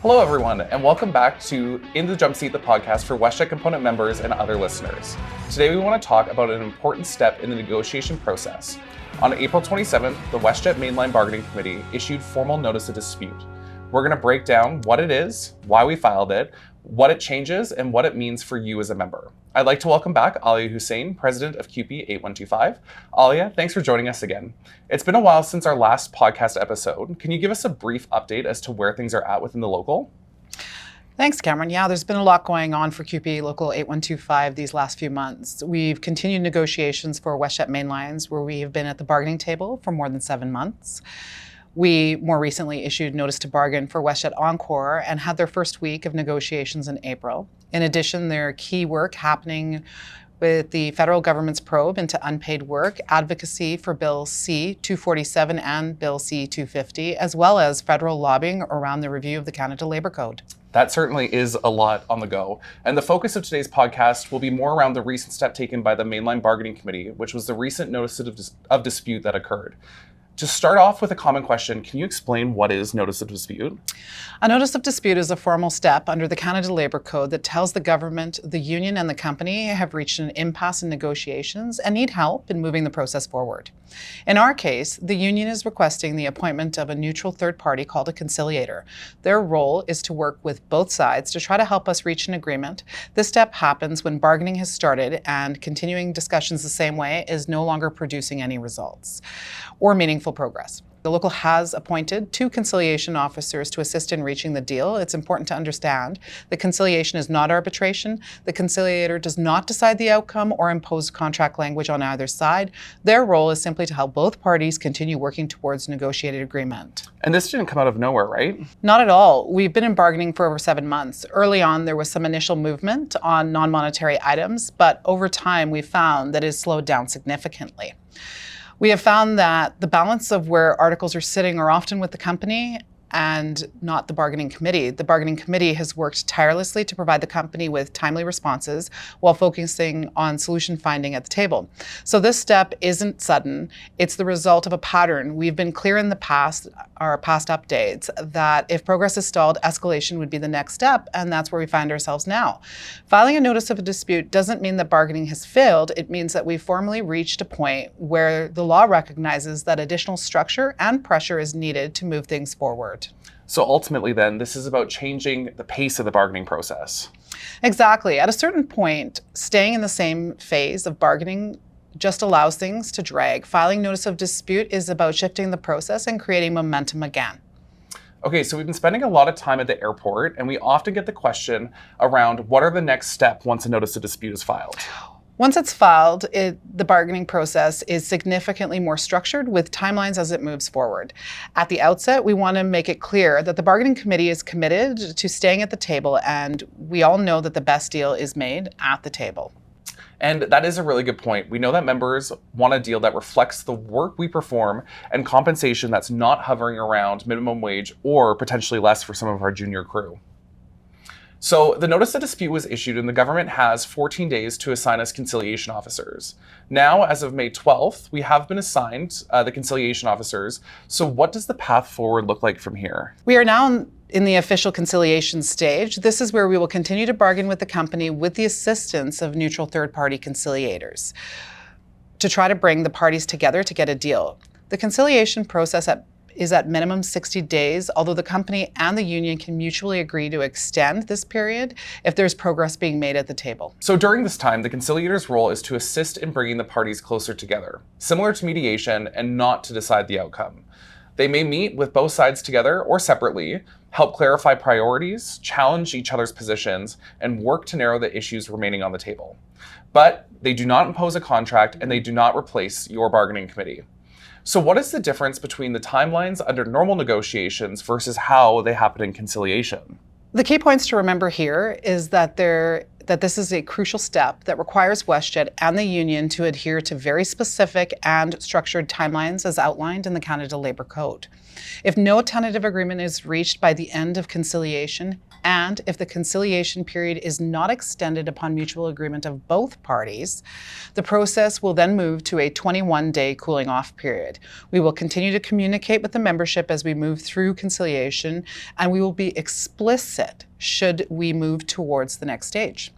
Hello everyone, and welcome back to In the Jumpseat, the podcast for WestJet component members and other listeners. Today we want to talk about an important step in the negotiation process. On April 27th, the WestJet Mainline Bargaining Committee issued formal notice of dispute. We're going to break down what it is, why we filed it, what it changes, and what it means for you as a member. I'd like to welcome back Alia Hussain, president of CUPE 8125. Alia, thanks for joining us again. It's been a while since our last podcast episode. Can you give us a brief update as to where things are at within the local? Thanks, Cameron. Yeah, there's been a lot going on for CUPE Local 8125 these last few months. We've continued negotiations for WestJet Mainlines, where we have been at the bargaining table for more than 7 months. We more recently issued notice to bargain for WestJet Encore and had their first week of negotiations in April. In addition, there are key work happening with the federal government's probe into unpaid work, advocacy for Bill C-247 and Bill C-250, as well as federal lobbying around the review of the Canada Labour Code. That certainly is a lot on the go. And the focus of today's podcast will be more around the recent step taken by the Mainline Bargaining Committee, which was the recent notice of dispute that occurred. To start off with a common question, can you explain what is notice of dispute? A notice of dispute is a formal step under the Canada Labour Code that tells the government, the union, and the company have reached an impasse in negotiations and need help in moving the process forward. In our case, the union is requesting the appointment of a neutral third party called a conciliator. Their role is to work with both sides to try to help us reach an agreement. This step happens when bargaining has started and continuing discussions the same way is no longer producing any results or meaningful progress. The local has appointed 2 conciliation officers to assist in reaching the deal. It's important to understand that conciliation is not arbitration. The conciliator does not decide the outcome or impose contract language on either side. Their role is simply to help both parties continue working towards negotiated agreement. And this didn't come out of nowhere, right? Not at all. We've been in bargaining for over 7 months. Early on, there was some initial movement on non-monetary items, but over time, we found that it has slowed down significantly. We have found that the balance of where articles are sitting are often with the company and not the bargaining committee. The bargaining committee has worked tirelessly to provide the company with timely responses while focusing on solution finding at the table. So this step isn't sudden. It's the result of a pattern. We've been clear in the past, our past updates, that if progress is stalled, escalation would be the next step, and that's where we find ourselves now. Filing a notice of a dispute doesn't mean that bargaining has failed. It means that we've formally reached a point where the law recognizes that additional structure and pressure is needed to move things forward. So ultimately then, this is about changing the pace of the bargaining process. Exactly. At a certain point, staying in the same phase of bargaining just allows things to drag. Filing notice of dispute is about shifting the process and creating momentum again. Okay, so we've been spending a lot of time at the airport, and we often get the question around what are the next steps once a notice of dispute is filed? Once it's filed, the bargaining process is significantly more structured with timelines as it moves forward. At the outset, we want to make it clear that the bargaining committee is committed to staying at the table, and we all know that the best deal is made at the table. And that is a really good point. We know that members want a deal that reflects the work we perform and compensation that's not hovering around minimum wage or potentially less for some of our junior crew. So the notice of dispute was issued and the government has 14 days to assign us conciliation officers. Now, as of May 12th, we have been assigned the conciliation officers. So what does the path forward look like from here? We are now in the official conciliation stage. This is where we will continue to bargain with the company with the assistance of neutral third-party conciliators to try to bring the parties together to get a deal. The conciliation process is at minimum 60 days, although the company and the union can mutually agree to extend this period if there's progress being made at the table. So during this time, the conciliator's role is to assist in bringing the parties closer together, similar to mediation, and not to decide the outcome. They may meet with both sides together or separately, help clarify priorities, challenge each other's positions, and work to narrow the issues remaining on the table. But they do not impose a contract and they do not replace your bargaining committee. So what is the difference between the timelines under normal negotiations versus how they happen in conciliation? The key points to remember here is that this is a crucial step that requires WestJet and the union to adhere to very specific and structured timelines as outlined in the Canada Labour Code. If no tentative agreement is reached by the end of conciliation, And if the conciliation period is not extended upon mutual agreement of both parties, the process will then move to a 21-day cooling off period. We will continue to communicate with the membership as we move through conciliation, and we will be explicit should we move towards the next stage.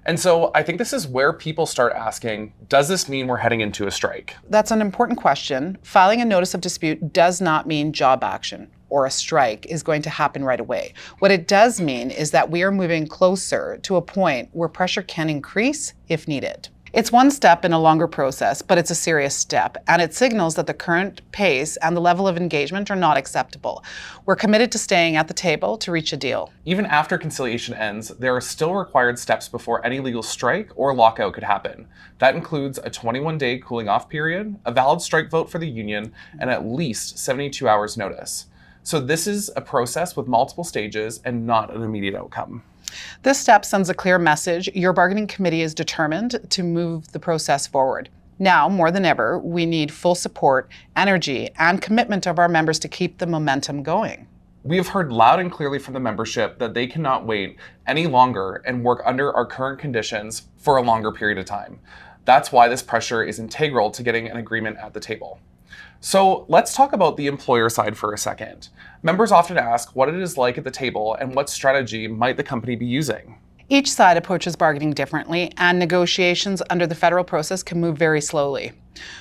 And so I think this is where people start asking, does this mean we're heading into a strike? That's an important question. Filing a notice of dispute does not mean job action or a strike is going to happen right away. What it does mean is that we are moving closer to a point where pressure can increase if needed. It's one step in a longer process, but it's a serious step, and it signals that the current pace and the level of engagement are not acceptable. We're committed to staying at the table to reach a deal. Even after conciliation ends, there are still required steps before any legal strike or lockout could happen. That includes a 21-day cooling off period, a valid strike vote for the union, and at least 72 hours notice. So this is a process with multiple stages and not an immediate outcome. This step sends a clear message. Your bargaining committee is determined to move the process forward. Now, more than ever, we need full support, energy, and commitment of our members to keep the momentum going. We have heard loud and clearly from the membership that they cannot wait any longer and work under our current conditions for a longer period of time. That's why this pressure is integral to getting an agreement at the table. So let's talk about the employer side for a second. Members often ask what it is like at the table and what strategy might the company be using. Each side approaches bargaining differently, and negotiations under the federal process can move very slowly.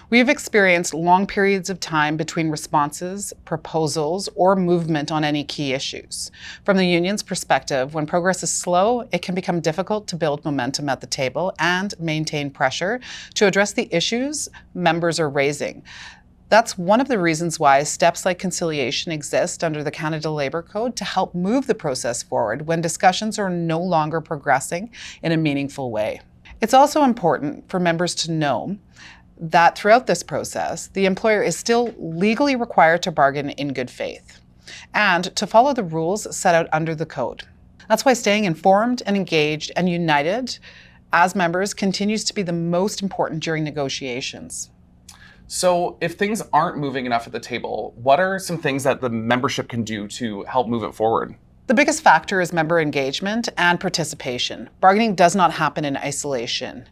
We have experienced long periods of time between responses, proposals, or movement on any key issues. From the union's perspective, when progress is slow, it can become difficult to build momentum at the table and maintain pressure to address the issues members are raising. That's one of the reasons why steps like conciliation exist under the Canada Labour Code to help move the process forward when discussions are no longer progressing in a meaningful way. It's also important for members to know that throughout this process, the employer is still legally required to bargain in good faith and to follow the rules set out under the code. That's why staying informed and engaged and united as members continues to be the most important during negotiations. So if things aren't moving enough at the table, what are some things that the membership can do to help move it forward? The biggest factor is member engagement and participation. Bargaining does not happen in isolation.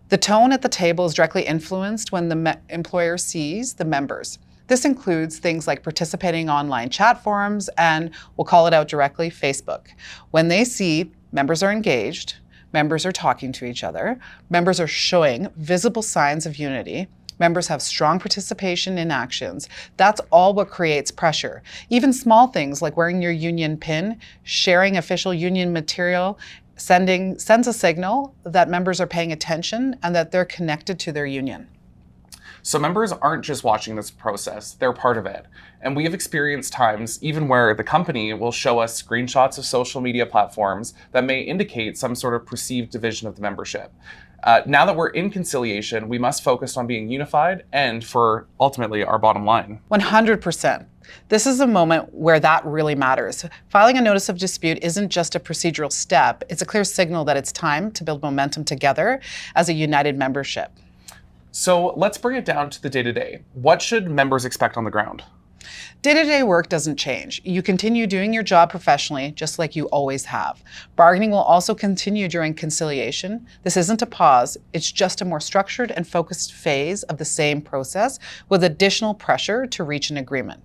The tone at the table is directly influenced when the employer sees the members. This includes things like participating online chat forums and, we'll call it out directly, Facebook. When they see members are engaged, members are talking to each other, members are showing visible signs of unity, members have strong participation in actions. That's all what creates pressure. Even small things like wearing your union pin, sharing official union material, sends a signal that members are paying attention and that they're connected to their union. So members aren't just watching this process, they're part of it. And we have experienced times even where the company will show us screenshots of social media platforms that may indicate some sort of perceived division of the membership. Now that we're in conciliation, we must focus on being unified and for ultimately our bottom line. 100%. This is a moment where that really matters. Filing a notice of dispute isn't just a procedural step, it's a clear signal that it's time to build momentum together as a united membership. So let's bring it down to the day-to-day. What should members expect on the ground? Day-to-day work doesn't change. You continue doing your job professionally, just like you always have. Bargaining will also continue during conciliation. This isn't a pause, it's just a more structured and focused phase of the same process with additional pressure to reach an agreement.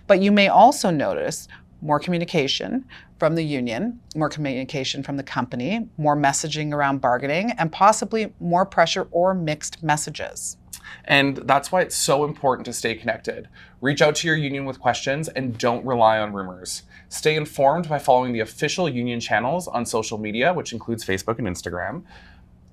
But you may also notice more communication from the union, more communication from the company, more messaging around bargaining, and possibly more pressure or mixed messages. And that's why it's so important to stay connected. Reach out to your union with questions and don't rely on rumors. Stay informed by following the official union channels on social media, which includes Facebook and Instagram.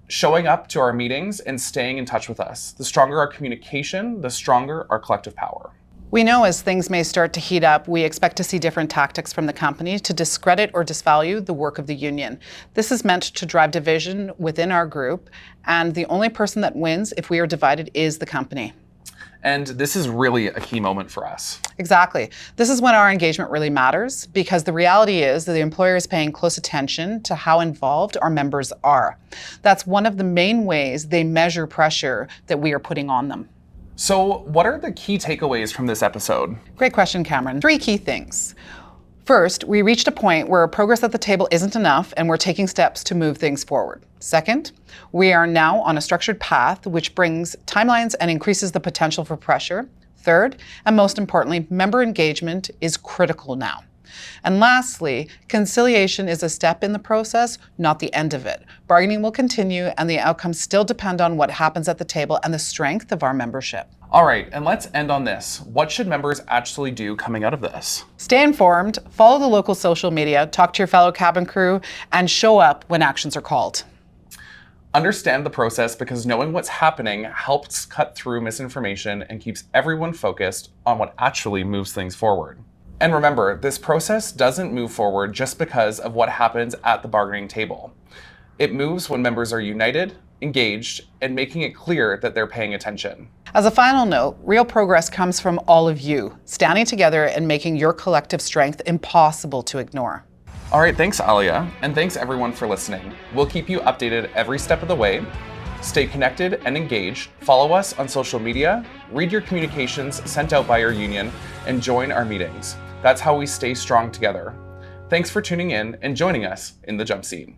Showing up to our meetings and staying in touch with us. The stronger our communication, the stronger our collective power. We know as things may start to heat up, we expect to see different tactics from the company to discredit or disvalue the work of the union. This is meant to drive division within our group, and the only person that wins if we are divided is the company. And this is really a key moment for us. Exactly. This is when our engagement really matters, because the reality is that the employer is paying close attention to how involved our members are. That's one of the main ways they measure pressure that we are putting on them. So what are the key takeaways from this episode? Great question, Cameron. 3 key things. First, we reached a point where progress at the table isn't enough and we're taking steps to move things forward. Second, we are now on a structured path which brings timelines and increases the potential for pressure. Third, and most importantly, member engagement is critical now. And lastly, conciliation is a step in the process, not the end of it. Bargaining will continue and the outcomes still depend on what happens at the table and the strength of our membership. All right, and let's end on this. What should members actually do coming out of this? Stay informed, follow the local social media, talk to your fellow cabin crew, and show up when actions are called. Understand the process because knowing what's happening helps cut through misinformation and keeps everyone focused on what actually moves things forward. And remember, this process doesn't move forward just because of what happens at the bargaining table. It moves when members are united, engaged, and making it clear that they're paying attention. As a final note, real progress comes from all of you, standing together and making your collective strength impossible to ignore. All right, thanks, Alia, and thanks everyone for listening. We'll keep you updated every step of the way. Stay connected and engaged, follow us on social media, read your communications sent out by your union, and join our meetings. That's how we stay strong together. Thanks for tuning in and joining us in the Jump Seat.